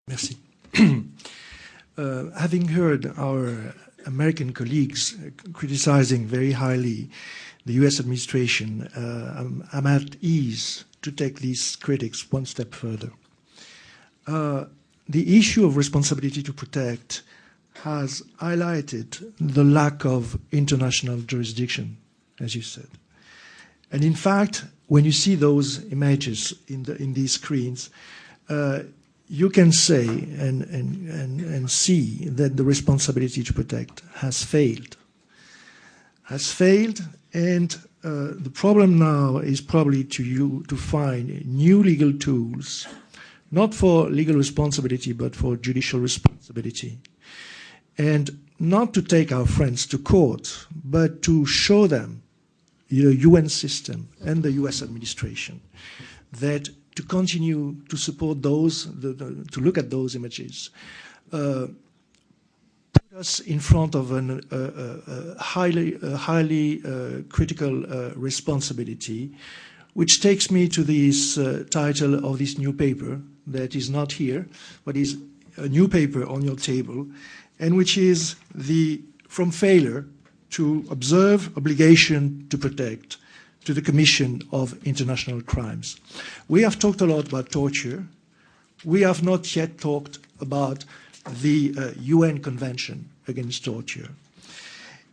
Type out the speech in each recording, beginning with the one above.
Merci. Having heard our American colleagues criticizing very highly the US administration, I'm at ease to take these critics one step further. The issue of responsibility to protect has highlighted the lack of international jurisdiction, as you said. And in fact, when you see those images in these screens, you can say and see that the responsibility to protect has failed. And the problem now is probably to find new legal tools, not for legal responsibility, but for judicial responsibility. And not to take our friends to court, but to show them, the UN system and the US administration, that to continue to support those, to look at those images, put us in front of a highly critical responsibility, which takes me to this title of this new paper that is not here, but is a new paper on your table, and which is from failure to observe, obligation to protect, to the commission of international crimes. We have talked a lot about torture. We have not yet talked about the UN Convention Against Torture.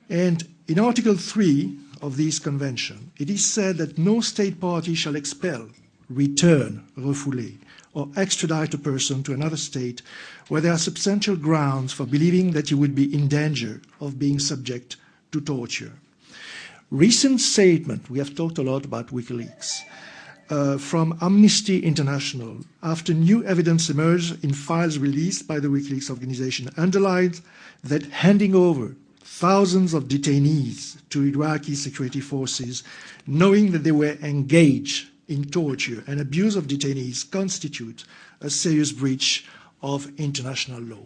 And in Article 3 of this convention, it is said that no state party shall expel, return, refouler, or extradite a person to another state where there are substantial grounds for believing that he would be in danger of being subject to torture. Recent statement, we have talked a lot about WikiLeaks, from Amnesty International, after new evidence emerged in files released by the WikiLeaks organization, underlined that handing over thousands of detainees to Iraqi security forces, knowing that they were engaged in torture and abuse of detainees, constitute a serious breach of international law.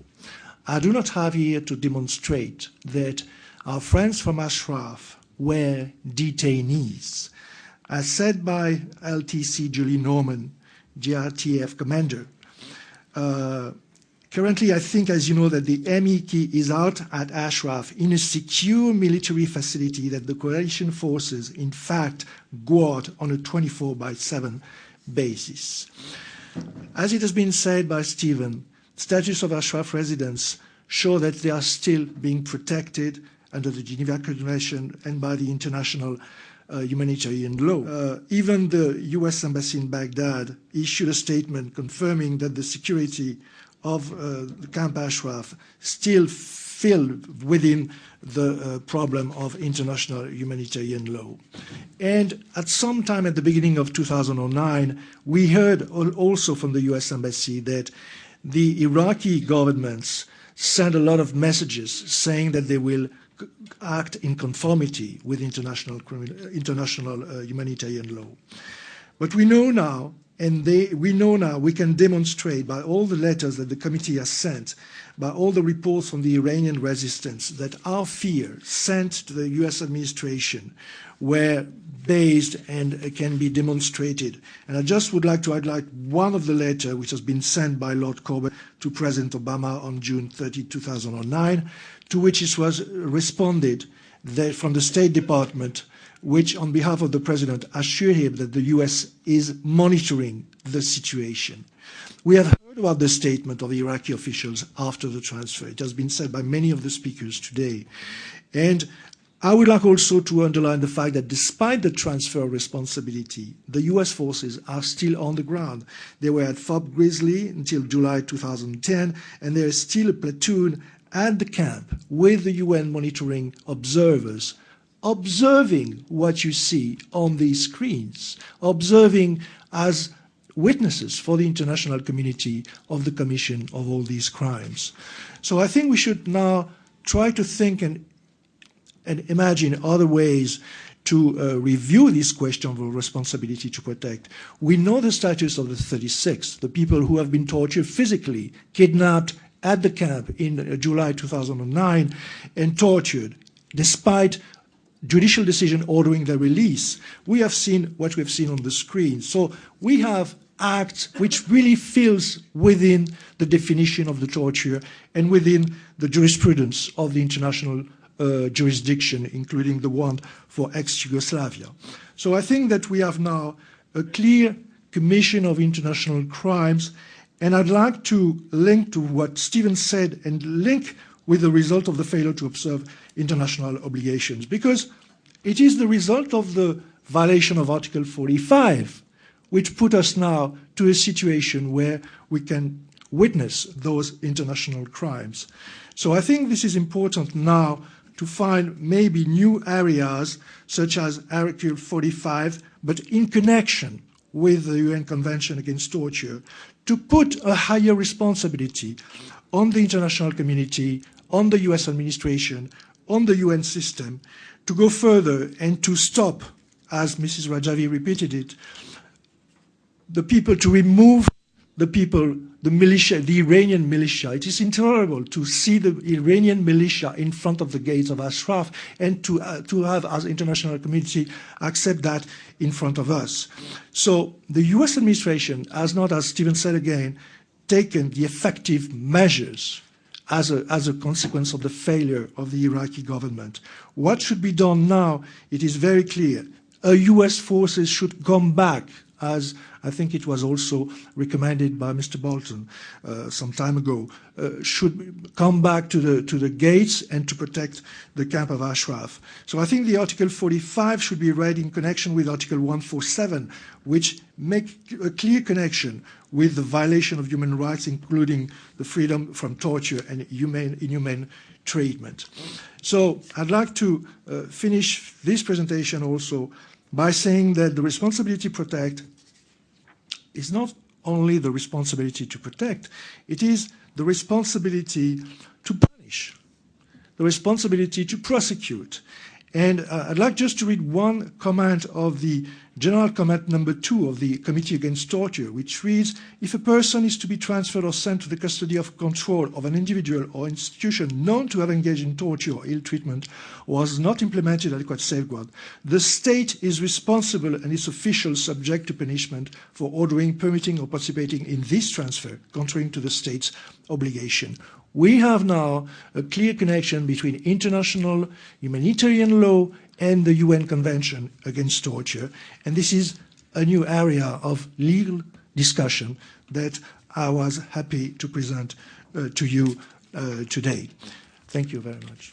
I do not have here to demonstrate that our friends from Ashraf were detainees. As said by LTC Julie Norman, GRTF commander, currently I think, as you know, that the MEK is out at Ashraf in a secure military facility that the coalition forces, in fact, guard on a 24/7 basis. As it has been said by Stephen, status of Ashraf residents show that they are still being protected under the Geneva Convention and by the international humanitarian law. Even the US Embassy in Baghdad issued a statement confirming that the security of the Camp Ashraf still filled within the problem of international humanitarian law. And at some time at the beginning of 2009, we heard also from the US Embassy that the Iraqi governments sent a lot of messages saying that they will act in conformity with international humanitarian law. But we know now, we can demonstrate by all the letters that the committee has sent, by all the reports from the Iranian resistance, that our fears sent to the US administration were based and can be demonstrated. And I just would like to highlight one of the letters which has been sent by Lord Corbett to President Obama on June 30, 2009, to which it was responded from the State Department, which on behalf of the President assured him that the US is monitoring the situation. We have heard about the statement of the Iraqi officials after the transfer. It has been said by many of the speakers today. And I would like also to underline the fact that despite the transfer of responsibility, the US forces are still on the ground. They were at Fort Grizzly until July 2010, and there is still a platoon at the camp with the UN monitoring observers, observing what you see on these screens, observing as witnesses for the international community of the commission of all these crimes. So I think we should now try to think and imagine other ways to review this question of responsibility to protect. We know the status of the 36, the people who have been tortured physically, kidnapped at the camp in July 2009 and tortured despite judicial decision ordering their release. We have seen what we have seen on the screen. So we have act which really fills within the definition of the torture and within the jurisprudence of the international jurisdiction, including the one for ex-Yugoslavia. So I think that we have now a clear commission of international crimes, and I'd like to link to what Stephen said and link with the result of the failure to observe international obligations, because it is the result of the violation of Article 45 which put us now to a situation where we can witness those international crimes. So I think this is important now to find maybe new areas such as Article 45, but in connection with the UN Convention Against Torture, to put a higher responsibility on the international community, on the US administration, on the UN system, to go further and to stop, as Mrs. Rajavi repeated it, the people, to remove the people, the militia, the Iranian militia. It is intolerable to see the Iranian militia in front of the gates of Ashraf and to have, as international community, accept that in front of us. So the US administration has not, as Stephen said again, taken the effective measures as a consequence of the failure of the Iraqi government. What should be done now? It is very clear. US forces should come back, as I think it was also recommended by Mr. Bolton some time ago, should come back to the gates and to protect the camp of Ashraf. So I think the Article 45 should be read in connection with Article 147, which make a clear connection with the violation of human rights, including the freedom from torture and inhumane treatment. So I'd like to finish this presentation also by saying that the responsibility to protect is not only the responsibility to protect, it is the responsibility to punish, the responsibility to prosecute. And I'd like just to read one comment of the General Comment number 2 of the Committee Against Torture, which reads, if a person is to be transferred or sent to the custody of control of an individual or institution known to have engaged in torture or ill treatment or has not implemented adequate safeguard, the state is responsible and its officials subject to punishment for ordering, permitting or participating in this transfer, contrary to the state's obligation. We have now a clear connection between international humanitarian law and the UN Convention Against Torture, and this is a new area of legal discussion that I was happy to present to you today. Thank you very much.